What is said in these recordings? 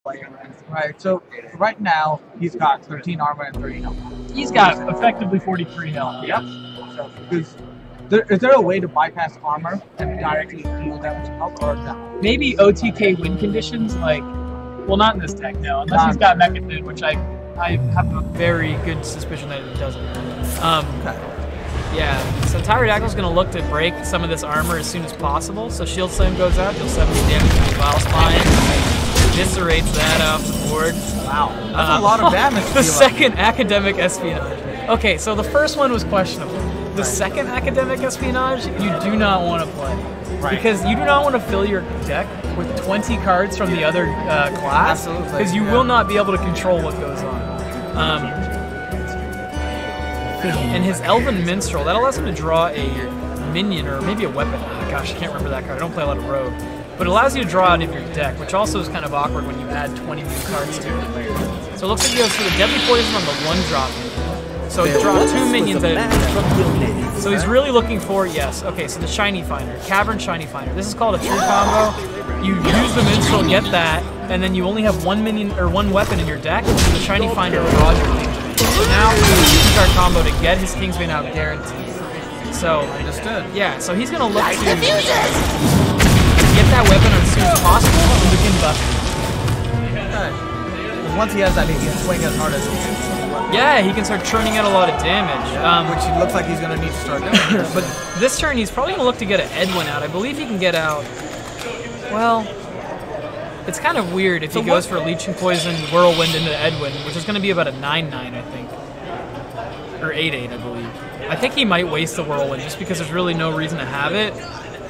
Right, so right now he's got 13 armor and 30 health. He's got effectively 43 health. Yep. So, is there a way to bypass armor and directly deal damage to health, or no? Maybe OTK win conditions, like, well, not in this deck, no. Unless he's got Mecha Food, which I have a very good suspicion that it doesn't. Okay. Yeah, so Pterodactyl's going to look to break some of this armor as soon as possible. So Shield Slam goes out, deals 70 damage to the Vile Spine, eviscerates that off the board. Wow, that's a lot of damage. The second Academic Espionage. Okay, so the first one was questionable. The second Academic Espionage, you do not want to play. Right. Because you do not want to fill your deck with 20 cards from the other class. Absolutely. Because you will not be able to control what goes on. And his Elven Minstrel, that allows him to draw a minion or maybe a weapon. Oh, gosh, I can't remember that card. I don't play a lot of Rogue. But it allows you to draw out of your deck, which also is kind of awkward when you add 20 new cards to it. So it looks like he goes for the Deadly Poison on the 1-drop. So he draws 2 minions at it. So he's really looking for, yes, okay, so the Shiny Finder, Cavern Shiny Finder. This is called a true combo. You use the Minstrel, get that, and then you only have 1 minion or 1 weapon in your deck, and the Shiny Finder draws your Kingsbane. So now he uses our combo to get his Kingsbane out guaranteed. So, understood. Yeah, so he's going to look to get that weapon as soon as possible and begin buffing. Okay. Once he has that, he can swing as hard as he can. Yeah, he can start churning out a lot of damage. Which he looks like he's going to need to start doing. But this turn, he's probably going to look to get an Edwin out. I believe he can get out, well, it's kind of weird if he goes for Leeching Poison, Whirlwind into Edwin, which is going to be about a 9-9, I think. Or 8-8, I believe. I think he might waste the Whirlwind just because there's really no reason to have it,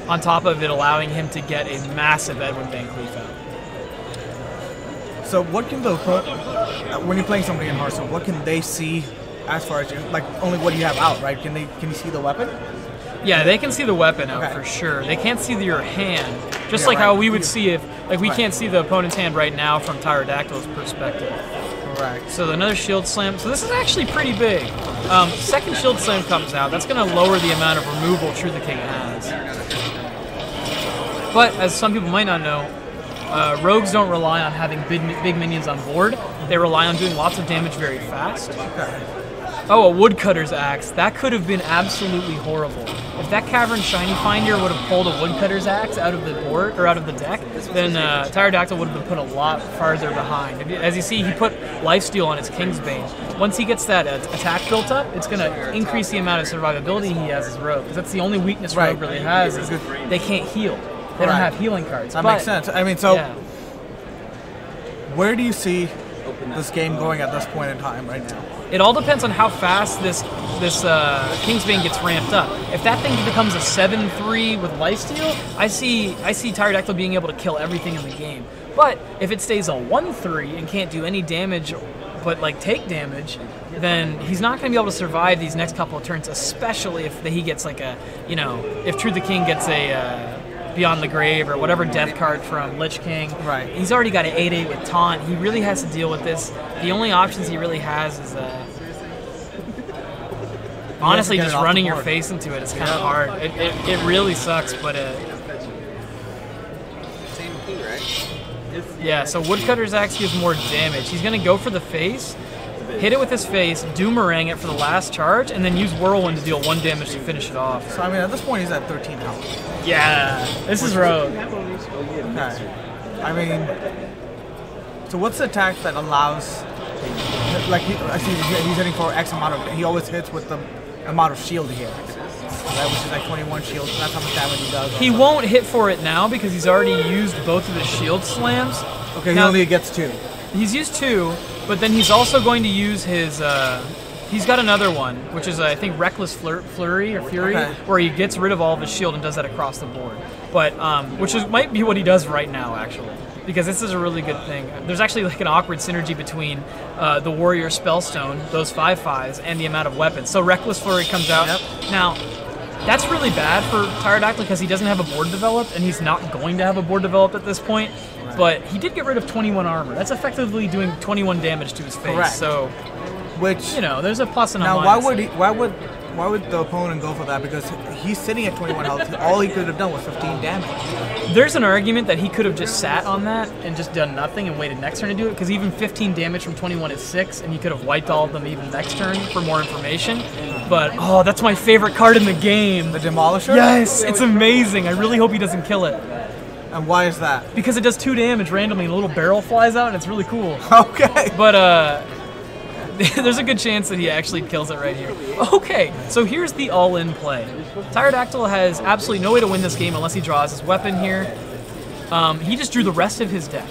on top of it allowing him to get a massive Edwin Bank Leaf out. So what can the when you're playing somebody in Hearthstone, what can they see as far as like only what you have out, right? Can you see the weapon? Yeah, they can see the weapon out for sure. They can't see your hand, just like how we would see if, like we can't see the opponent's hand right now from Pterodactyl's perspective. Right. So another Shield Slam. So this is actually pretty big. Second Shield Slam comes out. That's going to lower the amount of removal True the King has. But as some people might not know, rogues don't rely on having big minions on board. They rely on doing lots of damage very fast. Okay. Oh, a Woodcutter's Axe. That could have been absolutely horrible. If that Cavern Shiny Finder would have pulled a Woodcutter's Axe out of the board or out of the deck, then Pterodactyl would have been put a lot farther behind. As you see, he put Lifesteal on his Kingsbane. Once he gets that attack built up, it's going to increase the amount of survivability he has as Rogue. Because that's the only weakness Rogue really has is they can't heal. They don't have healing cards. That makes sense. I mean, so where do you see this game going at this point in time right now? It all depends on how fast this Kingsbane gets ramped up. If that thing becomes a 7-3 with Lifesteal, I see Pterodactyl being able to kill everything in the game. But if it stays a 1-3 and can't do any damage but like take damage, then he's not going to be able to survive these next couple of turns, especially if he gets like a, you know, if True the King gets a Beyond the Grave or whatever death card from Lich King. Right. He's already got an 8-8 with Taunt. He really has to deal with this. The only options he really has is honestly just running your face into it. It's kind of hard. It really sucks, but same key, right? Yeah, so Woodcutter's Axe gives more damage. He's going to go for the face, hit it with his face, Doomerang it for the last charge, and then use Whirlwind to deal 1 damage to finish it off. So, I mean, at this point, he's at 13 health. Yeah, this is Rogue. Okay. I mean, so what's the attack that allows, like, I see he's hitting for X amount of, he always hits with the amount of shield he has. Right, which is like 21 shields, so that's how much damage he does. He won't hit for it now because he's already used both of his shield slams. Okay, he only gets 2. He's used 2, but then he's also going to use his, he's got another one, which is, I think, Reckless Flurry or Fury, where he gets rid of all of his shield and does that across the board. But, might be what he does right now, actually, because this is a really good thing. There's actually like an awkward synergy between the Warrior Spellstone, those 5/5s, and the amount of weapons. So Reckless Flurry comes out. Yep. Now, that's really bad for Pterodactyl because he doesn't have a board developed, and he's not going to have a board developed at this point. Right. But he did get rid of 21 armor. That's effectively doing 21 damage to his face. Correct. So, which, you know, there's a plus and a minus. Now, why would Why would the opponent go for that? Because he's sitting at 21 health. All he could have done was 15 damage. There's an argument that he could have just sat on that and just done nothing and waited next turn to do it, because even 15 damage from 21 is 6, and he could have wiped all of them even next turn for more information. But, oh, that's my favorite card in the game. The Demolisher? Yes, it's amazing. I really hope he doesn't kill it. And why is that? Because it does 2 damage randomly, and a little barrel flies out, and it's really cool. Okay. But, there's a good chance that he actually kills it right here. Okay, so here's the all-in play. Pterodactyl has absolutely no way to win this game unless he draws his weapon here. He just drew the rest of his deck.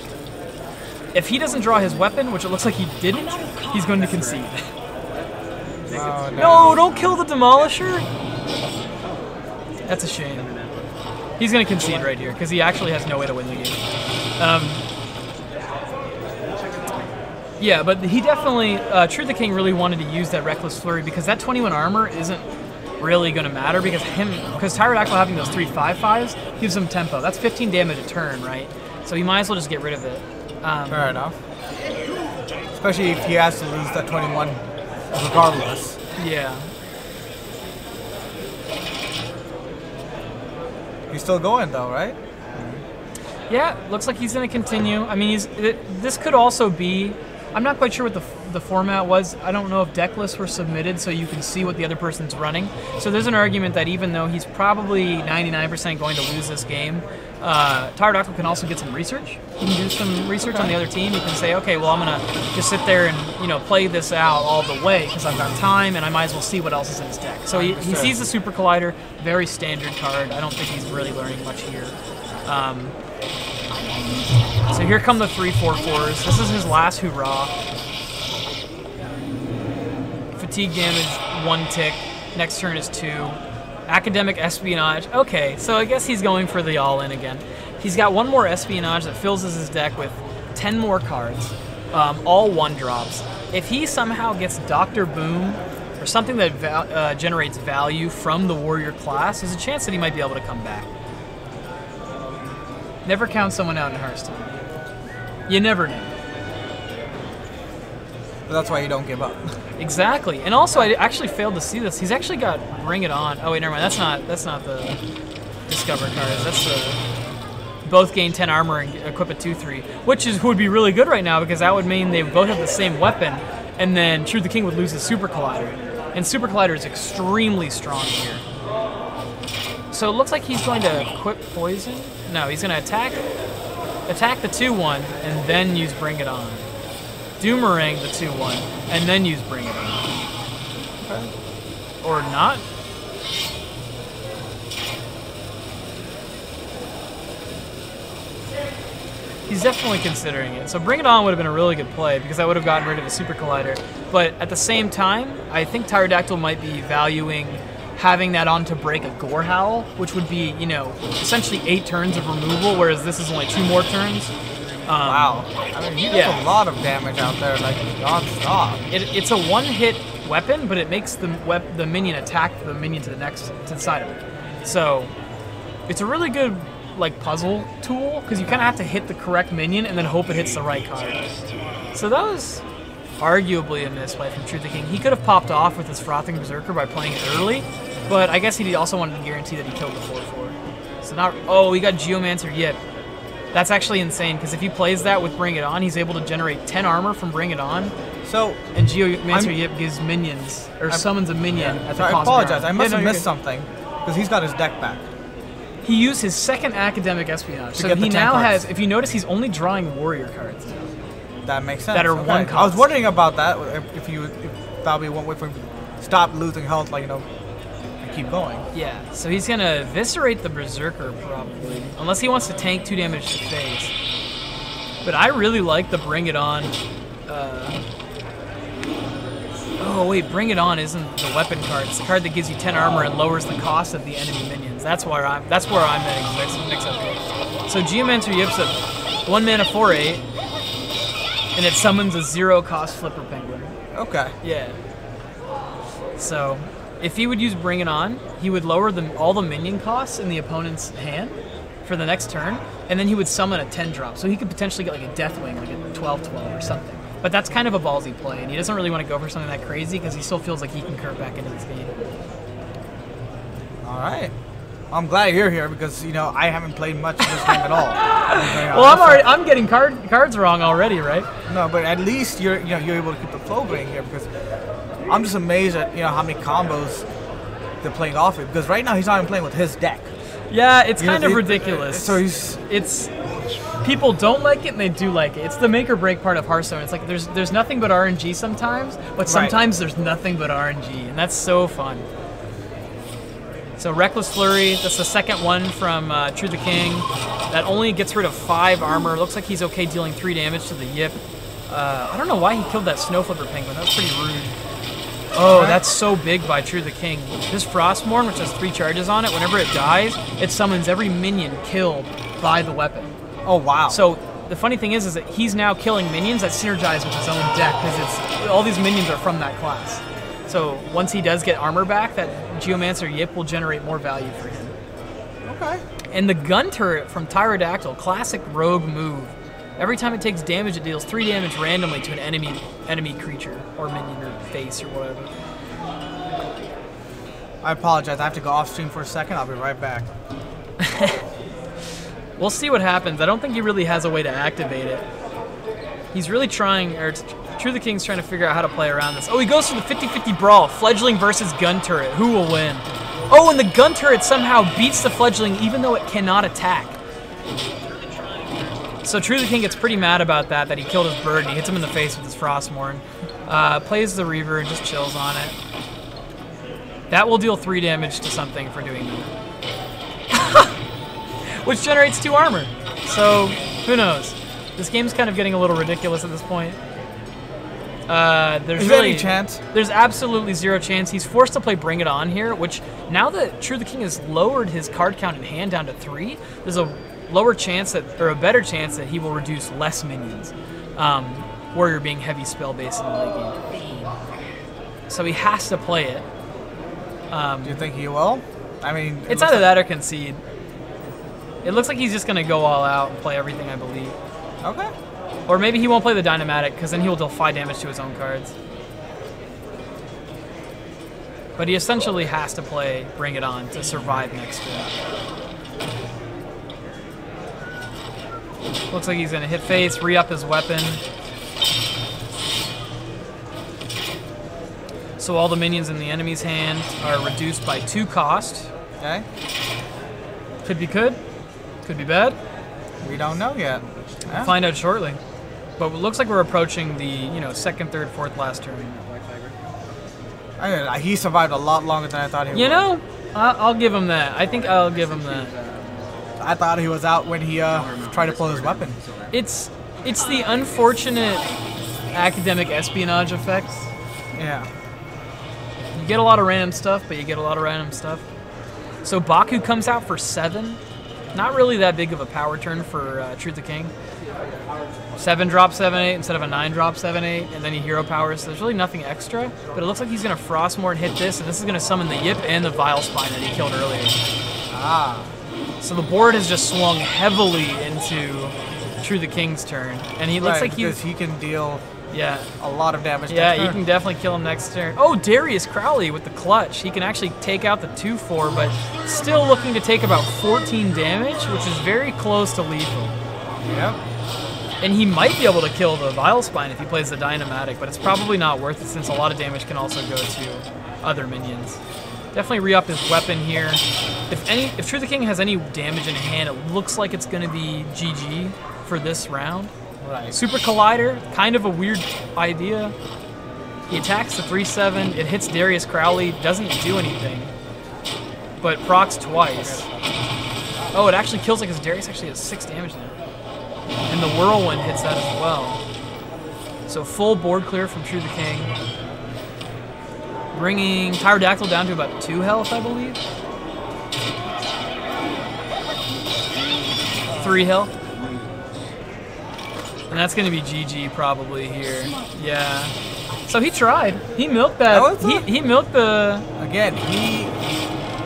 If he doesn't draw his weapon, which it looks like he didn't, he's going to concede. Oh, No, don't kill the Demolisher! That's a shame. He's going to concede right here, because he actually has no way to win the game. Yeah, but he definitely, Truth the King really wanted to use that Reckless Flurry, because that 21 armor isn't really going to matter, because Pterodactyl having those 3 5/5s gives him tempo. That's 15 damage a turn, right? So he might as well just get rid of it. Fair enough. Especially if he has to lose that 21 regardless. Yeah. He's still going though, right? Yeah, looks like he's going to continue. I mean, this could also be... I'm not quite sure what the format was. I don't know if deck lists were submitted so you can see what the other person's running. So there's an argument that even though he's probably 99% going to lose this game, Pterodactyl can also get some research. You can do some research on the other team. You can say, okay, well, I'm going to just sit there and play this out all the way because I've got time and I might as well see what else is in his deck. So he sees the Super Collider, very standard card. I don't think he's really learning much here. So here come the 3/4/4s. This is his last hurrah. Fatigue damage, 1 tick. Next turn is 2. Academic Espionage. Okay, so I guess he's going for the all-in again. He's got 1 more Espionage that fills his deck with 10 more cards, all 1-drops. If he somehow gets Dr. Boom or something that generates value from the warrior class, there's a chance that he might be able to come back. Never count someone out in Hearthstone. You never know. But that's why you don't give up. Exactly. And also, I actually failed to see this. He's actually got Bring It On. Oh wait, never mind. That's not the Discover cards. That's the both gain 10 armor and equip a 2/3, which would be really good right now because that would mean they both have the same weapon, and then Truth the King would lose the Super Collider, and Super Collider is extremely strong here. So it looks like he's going to equip Poison. No, he's going to attack the 2/1 and then use Bring It On. Doomerang the 2/1 and then use Bring It On. Okay. Or not. He's definitely considering it. So Bring It On would have been a really good play because I would have gotten rid of a Super Collider. But at the same time, I think Pterodactyl might be valuing having that on to break a Gore Howl, which would be, essentially 8 turns of removal, whereas this is only 2 more turns. Wow. I mean, he does a lot of damage out there, like, non-stop. It's a 1-hit weapon, but it makes the minion attack the minion to the side of it. So it's a really good, puzzle tool, because you kind of have to hit the correct minion and then hope it hits the right card. So that was arguably a misplay from Truth the King. He could have popped off with his Frothing Berserker by playing it early, but I guess he also wanted to guarantee that he killed the 4/4. So he got Geomancer Yip. That's actually insane, because if he plays that with Bring It On, he's able to generate 10 armor from Bring It On. So, and Geomancer Yip gives minions, or summons a minion at the cost I apologize, of I must have missed something, because he's got his deck back. He used his second Academic Espionage, so he now has, if you notice, he's only drawing warrior cards now. That makes sense. That are 1 cost. I was wondering about that, if that would be one way for him to stop losing health, and keep going. Yeah, so he's going to eviscerate the Berserker, probably. Unless he wants to tank 2 damage to face. But I really like the Bring It On. Oh, wait, Bring It On isn't the weapon card. It's the card that gives you 10 armor and lowers the cost of the enemy minions. That's where I'm mix up here. So Geomancer Yip's a 1 mana 4/8. And it summons a 0-cost Flipper Penguin. Okay. Yeah. So, if he would use Bring It On, he would lower all the minion costs in the opponent's hand for the next turn, and then he would summon a 10-drop. So he could potentially get a Deathwing, a 12/12 or something. But that's kind of a ballsy play, and he doesn't really want to go for something that crazy because he still feels like he can curve back into this game. All right. I'm glad you're here because I haven't played much of this game at all. Well, I'm getting cards wrong already, right? No, but at least you're able to keep the flow going here because I'm just amazed at how many combos they're playing off it because right now he's not even playing with his deck. Yeah, it's kind of ridiculous. So people don't like it and they do like it. It's the make or break part of Hearthstone. It's like there's nothing but RNG sometimes, but sometimes there's nothing but RNG, and that's so fun. So Reckless Flurry, that's the second one from True the King. That only gets rid of 5 armor. Looks like he's okay dealing 3 damage to the Yip. I don't know why he killed that Snow Flipper Penguin. That was pretty rude. Oh, that's so big by True the King. This Frostmourne, which has 3 charges on it, whenever it dies, it summons every minion killed by the weapon. Oh, wow. So the funny thing is that he's now killing minions that synergize with his own deck because all these minions are from that class. So once he does get armor back, that Geomancer Yip will generate more value for him. Okay. And the gun turret from Tyrodactyl, classic rogue move. Every time it takes damage, it deals 3 damage randomly to an enemy creature or minion or face or whatever. I apologize. I have to go off stream for a second. I'll be right back. We'll see what happens. I don't think he really has a way to activate it. He's really trying, or True the King's trying to figure out how to play around this. Oh, he goes for the 50-50 brawl. Fledgling versus gun turret. Who will win? Oh, and the gun turret somehow beats the fledgling even though it cannot attack. So True the King gets pretty mad about that he killed his bird and he hits him in the face with his Frostmourne. Plays the Reaver and just chills on it. That will deal 3 damage to something for doing that. Which generates 2 armor. So, who knows? This game's kind of getting a little ridiculous at this point. There's really any chance? There's absolutely 0 chance. He's forced to play Bring It On here, which now that True the King has lowered his card count in hand down to 3, there's a lower chance that, or a better chance that he will reduce less minions. Warrior being heavy spell based in the late game. So he has to play it. Do you think he will? I mean, it's either that or concede. It looks like he's just going to go all out and play everything, I believe. Okay. Or maybe he won't play the Dynamatic, because then he will deal 5 damage to his own cards. But he essentially has to play Bring It On to survive next turn. Looks like he's going to hit face, re-up his weapon. So all the minions in the enemy's hand are reduced by 2 cost. Okay. Could be good. Could be bad. We don't know yet. Yeah. We'll find out shortly. But it looks like we're approaching the, second, third, fourth last turn. He survived a lot longer than I thought he would. I'll give him that. I think I'll give him that. I thought he was out when he tried to pull his weapon. It's the unfortunate academic espionage effect. Yeah. You get a lot of random stuff, but you get a lot of random stuff. So Baku comes out for 7. Not really that big of a power turn for True the King. 7 drop 7/8 instead of a 9 drop 7/8, and then he hero powers. So there's really nothing extra, but it looks like he's gonna Frostmourne hit this, and this is gonna summon the Yip and the Vile Spine that he killed earlier. Ah. So the board has just swung heavily into True the King's turn, and he looks like he can deal a lot of damage. Yeah, you can definitely kill him next turn. Oh, Darius Crowley with the clutch. He can actually take out the 2/4, but still looking to take about 14 damage, which is very close to lethal. Yep. And he might be able to kill the Vile Spine if he plays the Dynamatic, but it's probably not worth it since a lot of damage can also go to other minions. Definitely re-up his weapon here. If True the King has any damage in hand, it looks like it's going to be GG for this round. Right. Super Collider, kind of a weird idea. He attacks the 3/7, it hits Darius Crowley, doesn't do anything, but procs twice. Oh, it actually kills it because Darius actually has 6 damage now. And the Whirlwind hits that as well. So full board clear from True the King. Bringing Tyrodactyl down to about 2 health, I believe. 3 health. And that's going to be GG probably here. Yeah. So he tried. He milked that. He milked the... Again,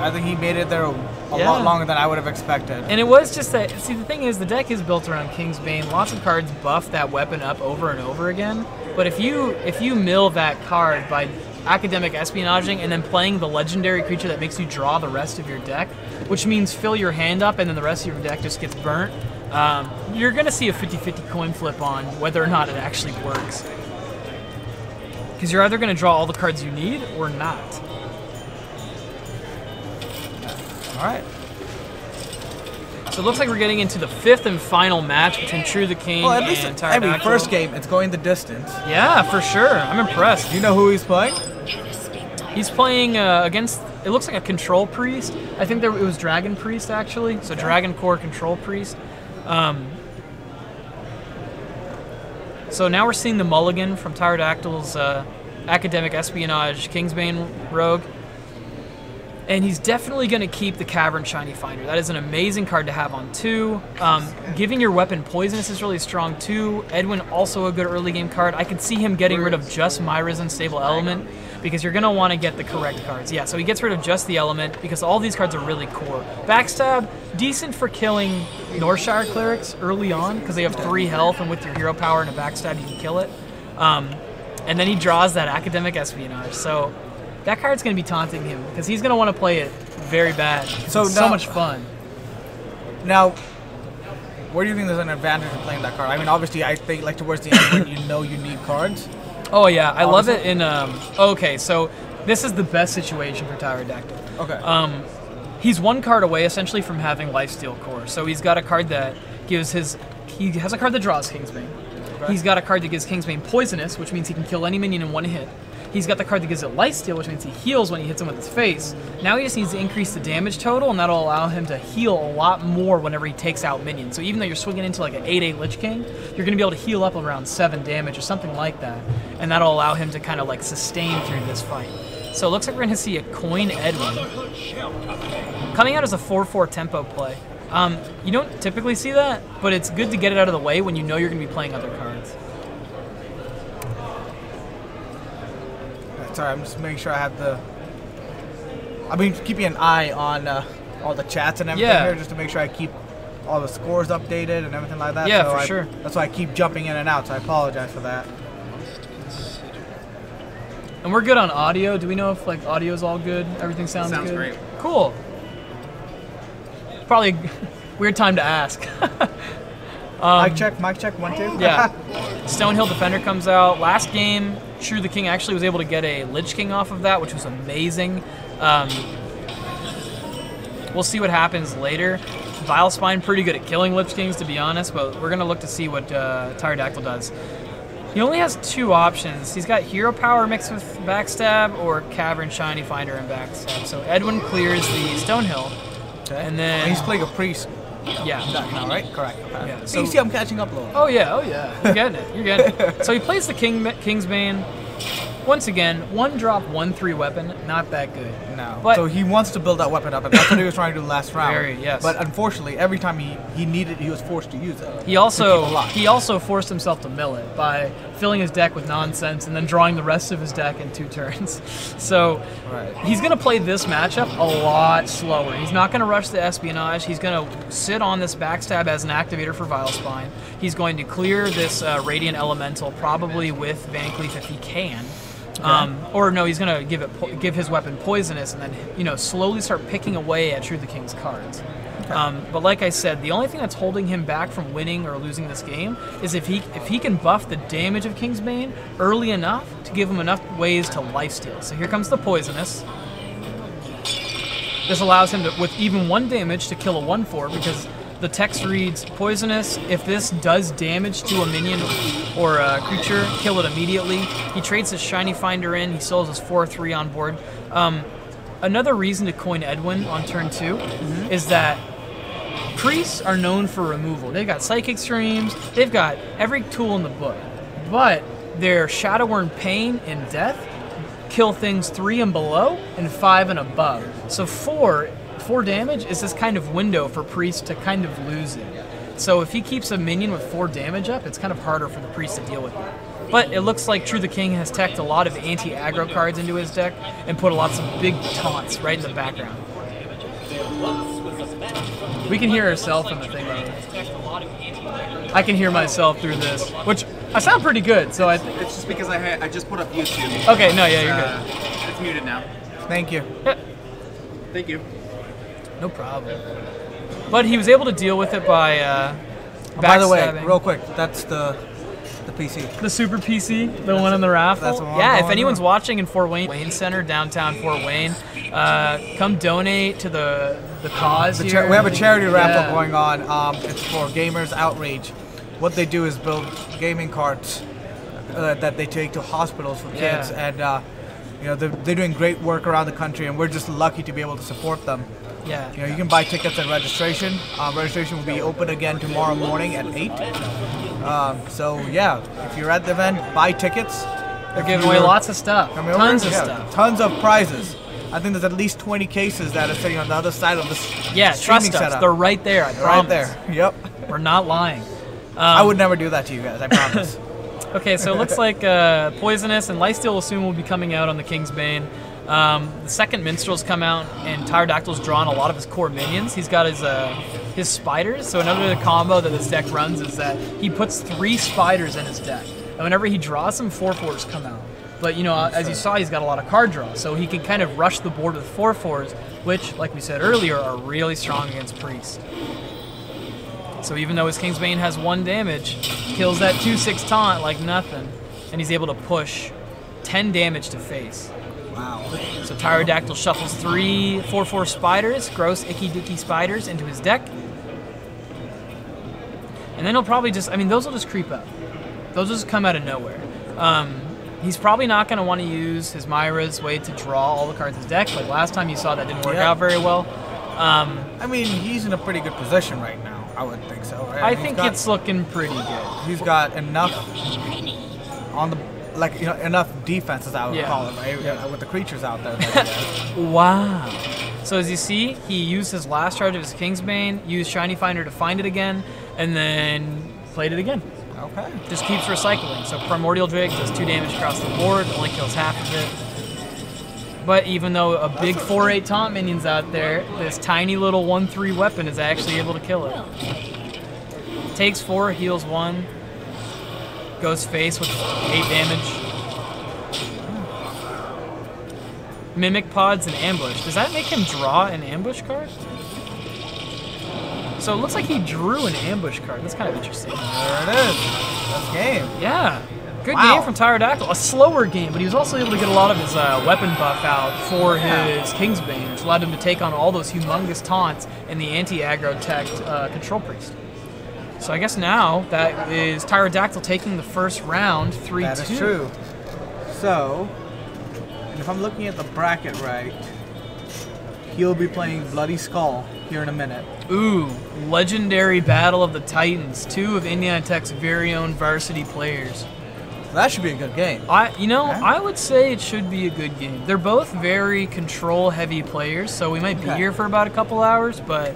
I think he made it there a lot longer than I would have expected. And it was just that, see, the thing is, the deck is built around Kingsbane. Lots of cards buff that weapon up over and over again. But if you mill that card by academic espionaging and then playing the legendary creature that makes you draw the rest of your deck, which means fill your hand up and then the rest of your deck just gets burnt, you're going to see a 50-50 coin flip on whether or not it actually works. Because you're either going to draw all the cards you need or not. All right. So it looks like we're getting into the 5th and final match between True the King Well, at least and Pterodactyl. first game, it's going the distance. Yeah, for sure. I'm impressed. Do you know who he's playing? He's playing against, it looks like a Control Priest. I think it was Dragon Priest, actually. So Dragon Core Control Priest. So now we're seeing the mulligan from Pterodactyl's Academic Espionage Kingsbane Rogue. And he's definitely going to keep the Cavern Shiny Finder. That is an amazing card to have on 2. Giving your weapon Poisonous is really strong too. Edwin, also a good early game card. I could see him getting rid of just Myra's Unstable Element because you're going to want to get the correct cards. Yeah, so he gets rid of just the Element because all these cards are really core. Backstab, decent for killing Northshire Clerics early on because they have 3 health, and with your hero power and a Backstab you can kill it. And then he draws that Academic Espionage. So that card's going to be taunting him because he's going to want to play it very bad. So much fun. Now, where do you think there's an advantage in playing that card? I mean, obviously, I think like towards the end when you know you need cards. Oh yeah, I love it in. Okay, so this is the best situation for Pterodactyl. Okay. He's 1 card away essentially from having Lifesteal Core. So he's got a card that gives his. He has a card that draws Kingsbane. Okay. He's got a card that gives Kingsbane Poisonous, which means he can kill any minion in 1 hit. He's got the card that gives it Lifesteal, which means he heals when he hits him with his face. Now he just needs to increase the damage total, and that'll allow him to heal a lot more whenever he takes out minions. So even though you're swinging into like an 8/8 Lich King, you're going to be able to heal up around 7 damage or something like that. And that'll allow him to kind of like sustain through this fight. So it looks like we're going to see a Coin Edwin coming out as a 4/4 tempo play. You don't typically see that, but it's good to get it out of the way when you know you're going to be playing other cards. Sorry, I'm just making sure I have the. I've been keeping an eye on all the chats and everything here, just to make sure I keep all the scores updated and everything like that. Yeah, so for sure. That's why I keep jumping in and out. So I apologize for that. And we're good on audio. Do we know if like audio's all good? Everything sounds good? Sounds great. Cool. Probably weird time to ask. Mic check, 1, 2. Yeah. Stonehill Defender comes out. Last game, True the King actually was able to get a Lich King off of that, which was amazing. We'll see what happens later. Vilespine pretty good at killing Lich Kings, to be honest, but we're going to look to see what Pterodactyl does. He only has 2 options. He's got Hero Power mixed with Backstab or Cavern Shiny Finder and Backstab. So Edwin clears the Stonehill. Okay. And then And he's playing a priest. yeah. Now, right? Correct. Okay. Yeah, So you so- see, I'm catching up a little. Oh yeah, you're getting it, you're getting it. So he plays the Kingsbane. Once again, 1-drop, 1/3 weapon, not that good. No. But So he wants to build that weapon up, and that's what he was trying to do last round. Yes. But unfortunately, every time he needed, he was forced to use it. he also to keep alive. he also forced himself to mill it by filling his deck with nonsense and then drawing the rest of his deck in 2 turns. So Right. he's going to play this matchup a lot slower. He's not going to rush the Espionage. He's going to sit on this Backstab as an activator for Vilespine. He's going to clear this Radiant Elemental, probably with Van Cleef if he can. Or no, he's going to give his weapon Poisonous and then slowly start picking away at True the King's cards. Okay. But like I said, the only thing that's holding him back from winning or losing this game is if he can buff the damage of Kingsbane early enough to give him enough ways to lifesteal. So here comes the Poisonous. This allows him to, with even 1 damage, to kill a 1/4 because the text reads, Poisonous, if this does damage to a minion or a creature, kill it immediately. He trades his Shiny Finder in, he still has his 4/3 on board. Another reason to coin Edwin on turn 2 is that priests are known for removal. They've got Psychic Streams, they've got every tool in the book, but their Shadowwurn Pain and Death kill things 3 and below and 5 and above. So 4 damage is this kind of window for Priest to kind of lose it. So if he keeps a minion with 4 damage up, it's kind of harder for the Priest to deal with it. But it looks like True the King has teched a lot of anti-aggro cards into his deck and put lots of big taunts right in the background. We can hear ourselves in the thing, though. I can hear myself through this, which I sound pretty good. So It's just because I just put up YouTube. Okay, no, yeah, you're good. It's muted now. Thank you. Yeah. Thank you. No problem. But he was able to deal with it by By the way, backstabbing. real quick, that's the PC. The Super PC, the one in the raffle. That's the one Yeah, if going anyone's on. watching in Fort Wayne Center, downtown Fort Wayne, come donate to the cause here. We have a charity raffle Yeah. going on. It's for Gamers Outrage. What they do is build gaming carts that they take to hospitals for kids, Yeah. and you know they're doing great work around the country, and we're just lucky to be able to support them. Yeah. You know, you can buy tickets at registration. Registration will be open again tomorrow morning at 8. So yeah, if you're at the event, buy tickets. They're giving away lots of stuff. Tons of Yeah, stuff. Tons of prizes. I think there's at least 20 cases that are sitting on the other side of this Yeah, streaming trust us. setup. They're right there. I right promise. there. Yep. We're not lying. I would never do that to you guys. I promise. Okay, so it looks like Poisonous and Lifesteal will soon will be coming out on the Kingsbane. The second Minstrel's come out, and Pterodactyl's drawn a lot of his core minions. He's got his spiders. So another combo that this deck runs is that he puts 3 spiders in his deck, and whenever he draws them, 4/4s come out. But you know, as you saw, he's got a lot of card draw, so he can kind of rush the board with 4/4s, which, like we said earlier, are really strong against Priest. So even though his Kingsbane has 1 damage, kills that 2/6 taunt like nothing, and he's able to push 10 damage to face. Wow. So Pterodactyl shuffles 3 4/4 spiders, gross icky dicky spiders, into his deck. And then he'll probably just, I mean, those will just creep up. Those will just come out of nowhere. He's probably not going to want to use his Myra's way to draw all the cards in his deck. Like last time you saw that didn't work out very well. I mean, he's in a pretty good position right now. I would think so. Right? I think it's looking pretty good. He's got enough on the enough defense, as I would call it, right? Yeah. With the creatures out there. That he has. Wow. So as you see, he used his last charge of his Kingsbane, used Shiny Finder to find it again, and then played it again. Okay. Just keeps recycling. So Primordial Drake does 2 damage across the board, only kills half of it. But even though a big 4/8 taunt minion's out there, this tiny little 1/3 weapon is actually able to kill it. Takes 4, heals 1, goes face with 8 damage. Mimic Pods and Ambush. Does that make him draw an ambush card? So it looks like he drew an ambush card. That's kind of interesting. There it is. That's game. Yeah. Good Wow. game from Pterodactyl. A slower game, but he was also able to get a lot of his weapon buff out for his Kingsbane, which allowed him to take on all those humongous taunts in the anti-aggro tech Control Priest. So I guess now that is Pterodactyl taking the first round, 3-2. That is true. So, and if I'm looking at the bracket right, he'll be playing Bloody Skull here in a minute. Ooh, legendary Battle of the Titans. 2 of Indiana Tech's very own varsity players. That should be a good game. I would say it should be a good game. They're both very control-heavy players, so we might be here for about a couple hours, but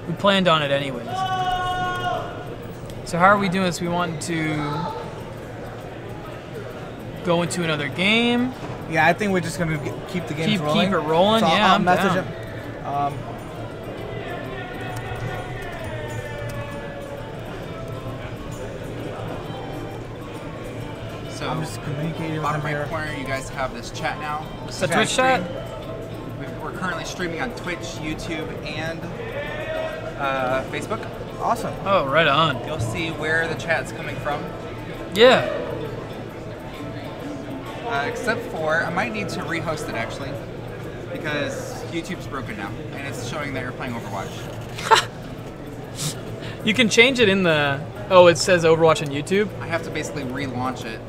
we planned on it anyways. So how are we doing this? We want to go into another game. Yeah, I think we're just gonna keep the games rolling. Keep it rolling. So Yeah, I'll I'm message down. him. So I'm just communicating with bottom him right here. corner, you guys have this chat now. It's a Twitch chat. We're currently streaming on Twitch, YouTube, and Facebook. Awesome. Oh, right on. You'll see where the chat's coming from. Yeah. Except for, I might need to rehost it actually, because YouTube's broken now, and it's showing that you're playing Overwatch. You can change it in the... Oh, it says Overwatch on YouTube? I have to basically relaunch it.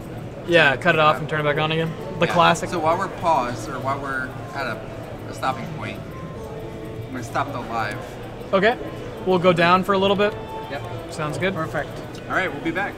Yeah, cut it off and turn it back on again. The Yeah. classic. So while we're paused, or while we're at a stopping point, I'm going to stop the live. Okay. We'll go down for a little bit. Yep. Sounds good. Perfect. All right, we'll be back.